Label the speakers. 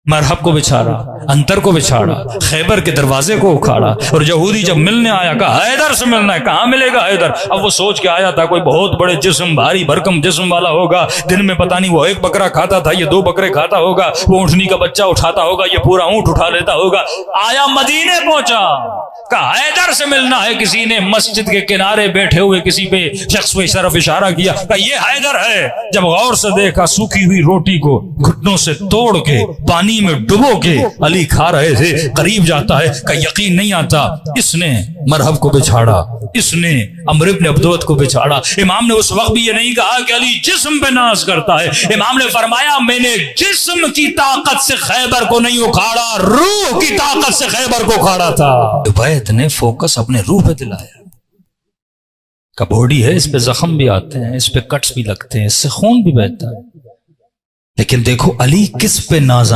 Speaker 1: مرحب کو بچھاڑا، انتر کو بچھاڑا، خیبر کے دروازے کو اکھاڑا، اور یہودی جب ملنے آیا کہا حیدر سے ملنا ہے، کہاں ملے گا حیدر؟ اب وہ سوچ کے آیا تھا کوئی بہت بڑے جسم، بھاری بھرکم جسم والا ہوگا، دن میں پتہ نہیں وہ ایک بکرا کھاتا تھا، یہ 2 بکرے کھاتا ہوگا، وہ اونٹنی کا بچہ اٹھاتا ہوگا، یہ پورا اونٹ اٹھا لیتا ہوگا۔ آیا مدینے پہنچا، کہا حیدر سے ملنا ہے، کسی نے مسجد کے کنارے بیٹھے ہوئے کسی پہ شخص پہ طرف اشارہ کیا، کہا یہ حیدر ہے۔ جب غور سے دیکھا، سوکھی ہوئی روٹی کو گھٹنوں سے توڑ کے پانی میں ڈبو کے علی کھا رہے تھے۔ قریب جاتا ہے کہ یقین نہیں آتا، اس نے مرحب کو بچھاڑا، اس نے عمرو بن عبدود کو بچھاڑا۔ امام نے اس وقت بھی یہ نہیں کہا کہ علی جسم پہ ناز کرتا ہے، امام نے فرمایا میں نے جسم کی طاقت سے خیبر کو نہیں اکھاڑا، روح کی طاقت سے خیبر کو اکھاڑا تھا۔ عبید نے فوکس اپنے روح پہ دلایا کہ باڈی ہے، اس پہ زخم بھی آتے ہیں، اس پہ کٹس بھی لگتے ہیں، اس سے خون بھی بہتا ہے، لیکن دیکھو علی کس پہ ناز